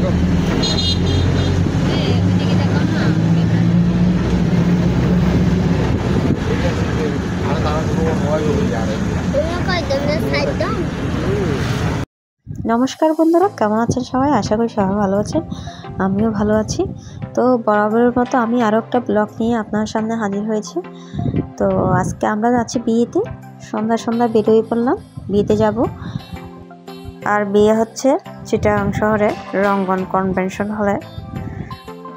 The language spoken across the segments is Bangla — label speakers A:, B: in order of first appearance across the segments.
A: দেখো
B: নমস্কার বন্ধুরা, কেমন আছেন সবাই? আশা করি সবাই ভালো আছেন, আমিও ভালো আছি। তো বরাবরের মতো আমি আরও একটা ব্লগ নিয়ে আপনার সামনে হাজির হয়েছি। তো আজকে আমরা যাচ্ছি বিয়েতে। সন্ধ্যা বেরোয় পড়লাম, বিয়েতে যাব। আর বিয়ে হচ্ছে চিটাগাং শহরে রঙ্গন কনভেনশন হলে।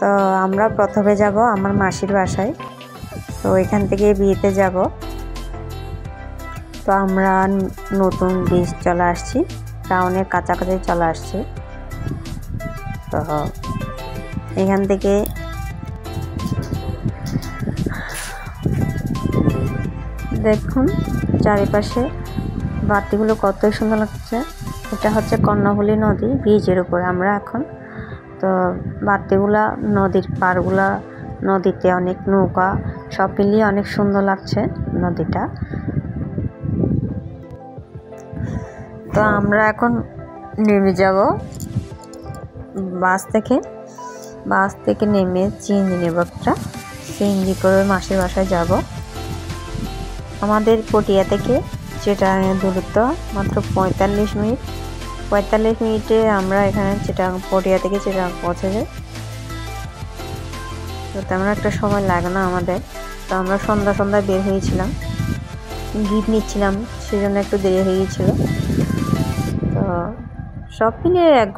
B: তো আমরা প্রথমে যাব আমার মাসির বাসায়। তো এখান থেকে বিয়েতে যাব। তো আমরা নতুন ব্রিজ চলে আসছি, টাউনের কাছাকাছি চলে আসছি। তো এখান থেকে দেখুন চারিপাশে বাতিগুলো কত সুন্দর লাগছে। এটা হচ্ছে কর্ণফুলী নদী, ব্রিজের উপরে আমরা এখন। তো বাতিগুলা, নদীর পাড়গুলা, নদীতে অনেক নৌকা, সব মিলিয়ে অনেক সুন্দর লাগছে নদীটা। তো আমরা এখন নেমে যাব বাস থেকে নেমে চিংড়ি নেব একটা, চিংড়ি করে মাসির বাসায় যাব। আমাদের পটিয়া থেকে চিটাগাংয়ের দূরত্ব মাত্র 45 মিনিট। 45 মিনিটে আমরা এখানে পটিয়া থেকে চিটাগাং পৌঁছে যাই। তো তেমন একটা সময় লাগে না আমাদের। তো আমরা সন্ধ্যা বের হয়েছিলাম, গিফট নিচ্ছিলাম, সেজন্য একটু দেরি হয়ে গিয়েছিল। তো সব মিলিয়ে 1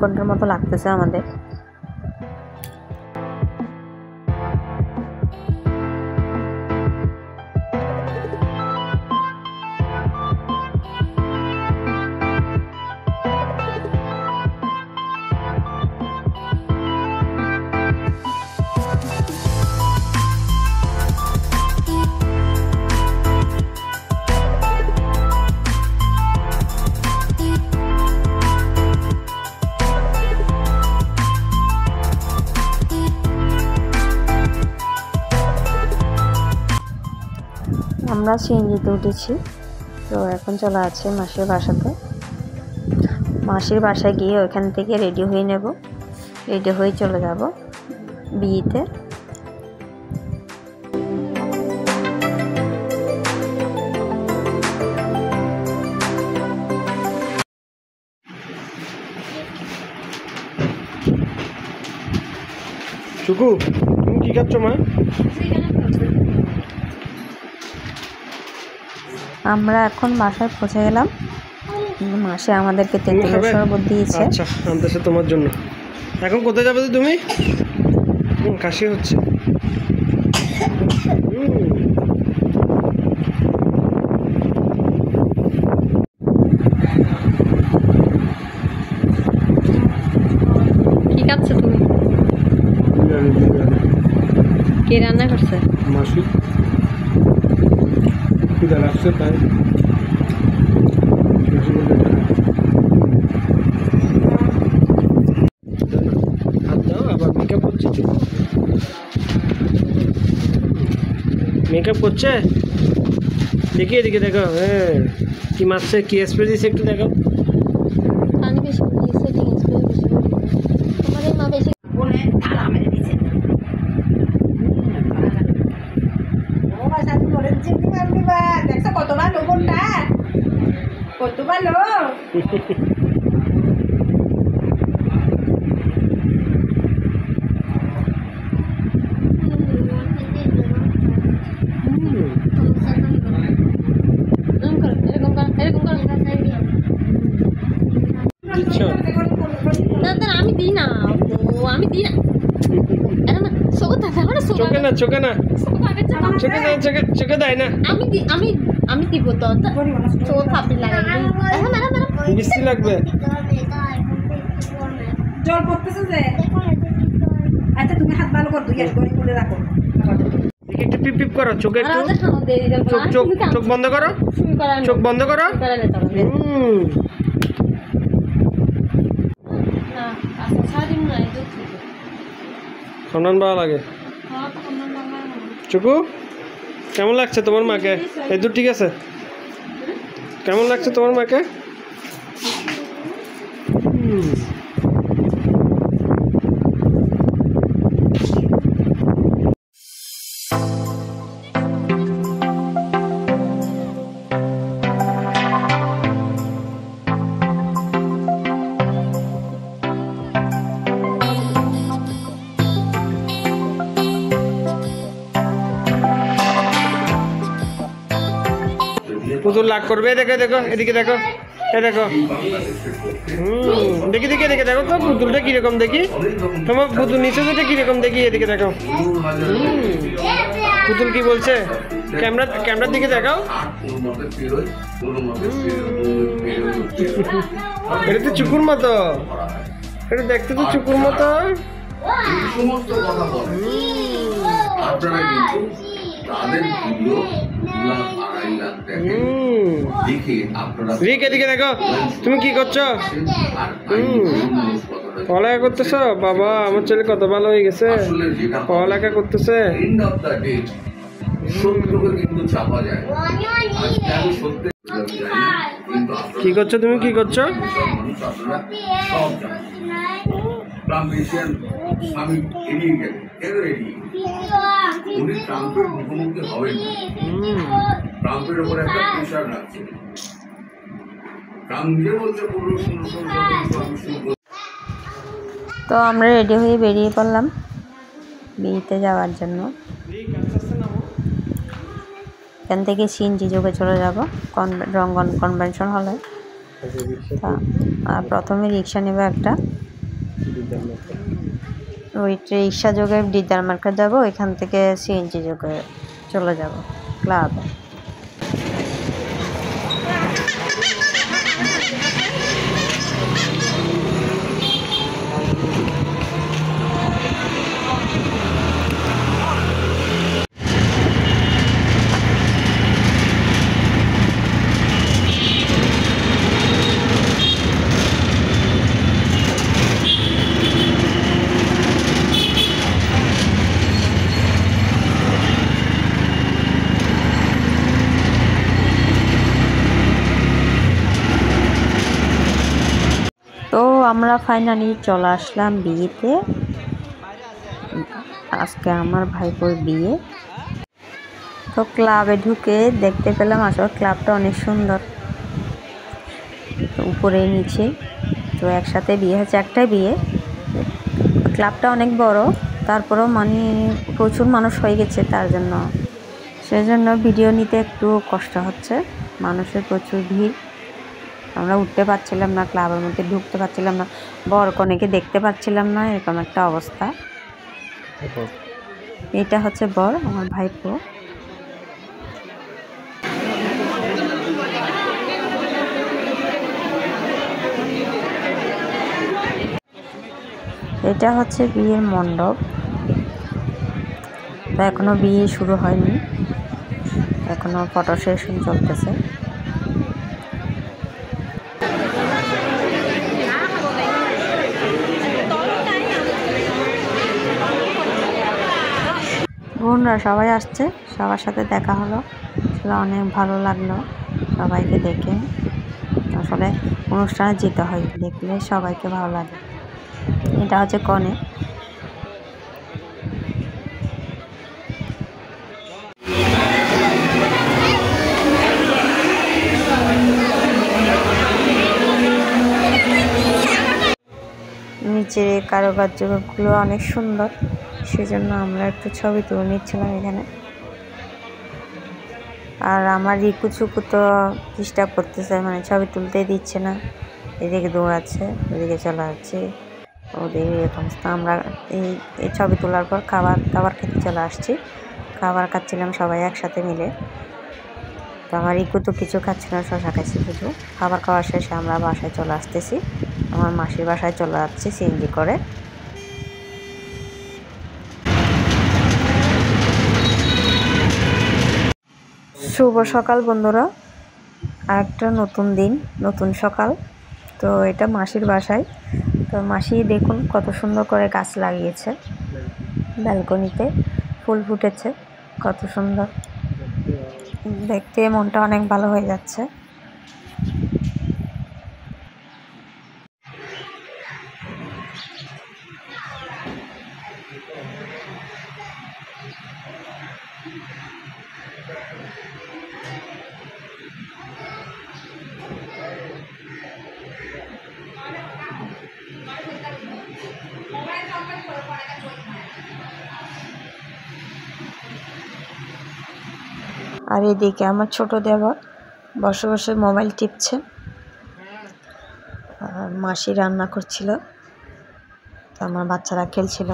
B: ঘন্টার মতো লাগতেছে আমাদের। আমরা সিএনজিতে উঠেছি। তো এখন চলে আছে মাসির বাসাতে। মাসির বাসায় গিয়ে ওইখান থেকে রেডি হয়ে নেব, রেডি হয়ে চলে যাব বিয়েতে।
A: চুকু, তুমি কি খাচ্ছ মা?
B: আমরা এখন বাসায় পৌঁছে গেলাম। মাসে আমাদেরকে তেঁতুলের শরবত দিয়েছে।
A: আচ্ছা, আনতেছে তোমার জন্য। এখন কোথায় যাবে তুমি? কাশি হচ্ছে।
B: কি খাচ্ছ তুমি? কে রান্না করছে?
A: মাসি। খিদা লাগছে তাই। মেকআপ করছে, দেখি এদিকে দেখো। হ্যাঁ, কি মারছে, কি স্প্রে দিয়েছে একটু দেখো।
B: পানি বেশি দিয়েছে, ঠিক আছে, তোমাদের মা বেশি বলে থালা মেরে দিয়েছে। ও বাসা তুমি বলে দিচ্ছি, তুমি দেখছো কত ভালো কোনটা, কত ভালো। আমি দিই না, আমি দিই না।
A: চোখে না, চোখে না, চোখে দেয় না।
B: আমি দিব তো, চোখ আপনি লাগাই
A: বৃষ্টি লাগবে।
C: জল পড়তেছে যে। আচ্ছা তুমি হাত ভালো করে ধুইয়া গড়ি করে রাখো।
A: একটু পিপ পিপ করো, চোখে একটু চোখ বন্ধ করো, চোখ বন্ধ করো। সন্ধান ভালো লাগে। চুকু, কেমন লাগছে তোমার মাকে? এই দূর ঠিক আছে? কেমন লাগছে তোমার মাকে? রাগ করবে। দেখো দেখো এদিকে দেখো, এ দেখো। দেখি দেখি এদিকে দেখো তো পুতুলটা কিরকম দেখি, তোমার পুতুল নিচে যেটা কিরকম দেখি, এদিকে দেখো। পুতুল কি বলছে, ক্যামেরার দিকে দেখাও। এটা তো চুকুর মতো, এটা দেখতে তো চুকুর মতো।
D: সমস্ত কথা বলে আপনারা কিন্তু তাদের ভিডিও 2.5 লাখ দেখে আপনারা
A: রিক এদিকে দেখো, তুমি কি করছো? পড়ালেখা করতেছো? বাবা আমার ছেলে কত ভালো হয়ে গেছে, পড়ালেখা করতেছে।
D: এন্ড অফ দ্য ডে সত্যকে কিন্তু চাপা যায়। আজকে আমি সত্যি কিন্তু
A: কি করছো তুমি, কি করছো?
D: মানুষ আপনারা সব জানেন। ট্রাম্পিশিয়ান আমি এড়িয়ে গেলেন, কেন এড়িয়ে উনি ট্রাম্পের মুখোমুখি হবেন না। ট্রাম্পের উপরে একটা প্রেশার রাখছে। ট্রাম্প নিজে বলছে
B: তো আমরা রেডি হয়ে বেরিয়ে পড়লাম বিয়েতে যাওয়ার জন্য। এখান থেকে সিএনজি যোগে চলে যাব রঙ্গন কনভেনশন হলে। আর প্রথমে রিক্সা নেব একটা, ওই রিক্সা যোগে ডিদার মার্কেট যাব, ওইখান থেকে সিএনজি যোগে চলে যাব ক্লাবে। তো আমরা ফাইনালি চলে আসলাম বিয়েতে। আজকে আমার ভাইপোর বিয়ে। তো ক্লাবে ঢুকে দেখতে পেলাম আসলে ক্লাবটা অনেক সুন্দর, উপরে নিচে তো একসাথে বিয়ে হচ্ছে, একটাই বিয়ে। ক্লাবটা অনেক বড়, তারপরেও মানে প্রচুর মানুষ হয়ে গেছে, তার জন্য সেজন্য ভিডিও নিতে একটু কষ্ট হচ্ছে, মানুষের প্রচুর ভিড়। আমরা উঠতে পারছিলাম না, ক্লাবের মধ্যে ঢুকতে পারছিলাম না, বর কনেকে দেখতে পাচ্ছিলাম না, এরকম একটা অবস্থা। এটা হচ্ছে বর, আমার ভাইপো। এটা হচ্ছে বিয়ের মণ্ডপ। তো এখনো বিয়ে শুরু হয়নি, এখনো ফটো সেশন চলতেছে। বোনরা সবাই আসছে, সবার সাথে দেখা হলো, আসলে অনেক ভালো লাগলো সবাইকে দেখে। আসলে অনুষ্ঠানে যেতে হয়, দেখলে সবাইকে ভালো লাগে। এটা হচ্ছে কনে। নিচের কারুকার্যগুলো অনেক সুন্দর, সেজন্য আমরা একটু ছবি তুলে নিচ্ছিলাম এখানে। আর আমার রিকু চুকু তো ডিস্টার্ব করতেছে, মানে ছবি তুলতেই দিচ্ছে না, এদিকে দৌড়াচ্ছে ওদিকে চলে যাচ্ছে, ওদের এরকম। আমরা এই ছবি তোলার পর খাবার খেতে চলে আসছি, খাবার খাচ্ছিলাম সবাই একসাথে মিলে। তো আমার রিকু তো কিছু খাচ্ছে না, শশা খাচ্ছি কিছু। খাবার খাওয়ার শেষে আমরা বাসায় চলে আসতেছি, আমার মাসির বাসায় চলে যাচ্ছি সিএনজি করে। শুভ সকাল বন্ধুরা, আরেকটা নতুন দিন, নতুন সকাল। তো এটা মাসির বাসায়। তো মাসি দেখুন কত সুন্দর করে গাছ লাগিয়েছে, ব্যালকনিতে ফুল ফুটেছে, কত সুন্দর দেখতে, মনটা অনেক ভালো হয়ে যাচ্ছে। আর এদিকে আমার ছোট দেবর বসে বসে মোবাইল টিপছে, আর মাসি রান্না করছিল, তো আমার বাচ্চারা খেলছিল।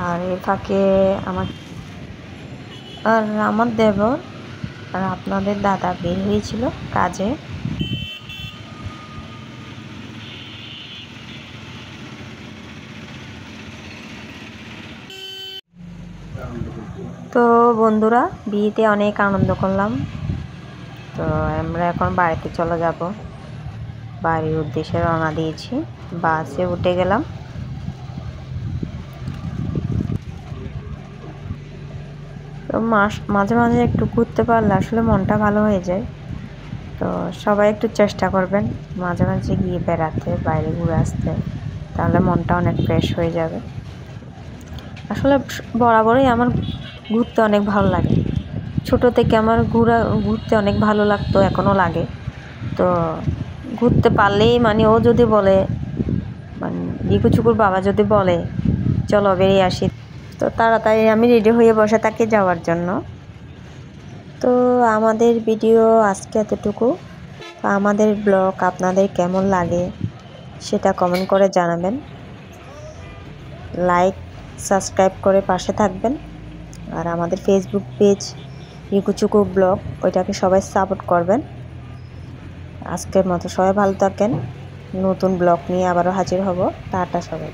B: আর এর ফাঁকে আমার দেবর আর আপনাদের দাদা বের হয়েছিল কাজে। তো বন্ধুরা, বিয়েতে অনেক আনন্দ করলাম। তো আমরা এখন বাড়িতে চলে যাব, বাড়ির উদ্দেশ্যে রওনা দিয়েছি, বাসে উঠে গেলাম। তো মাঝে মাঝে একটু ঘুরতে পারলে আসলে মনটা ভালো হয়ে যায়। তো সবাই একটু চেষ্টা করবেন মাঝে মাঝে গিয়ে বেড়াতে, বাইরে ঘুরে আসতে, তাহলে মনটা অনেক ফ্রেশ হয়ে যাবে। আসলে বরাবরই আমার ঘুরতে অনেক ভালো লাগে, ছোট থেকে আমার ঘুরতে অনেক ভালো লাগতো, এখনও লাগে। তো ঘুরতে পারলেই মানে ও যদি বলে, মানে রিকুচুকুর বাবা যদি বলে চলো বেরিয়ে আসি, তো তাড়াতাড়ি আমি রেডি হয়ে বসে থাকি যাওয়ার জন্য। তো আমাদের ভিডিও আজকে এতটুকু। তো আমাদের ব্লগ আপনাদের কেমন লাগে সেটা কমেন্ট করে জানাবেন, লাইক সাবস্ক্রাইব করে পাশে থাকবেন। আর আমাদের ফেসবুক পেজ রিকুচুকু ব্লগ, ওইটাকে সবাই সাপোর্ট করবেন। আজকের মতো সবাই ভালো থাকেন, নতুন ব্লগ নিয়ে আবারও হাজির হব। টাটা সবাই।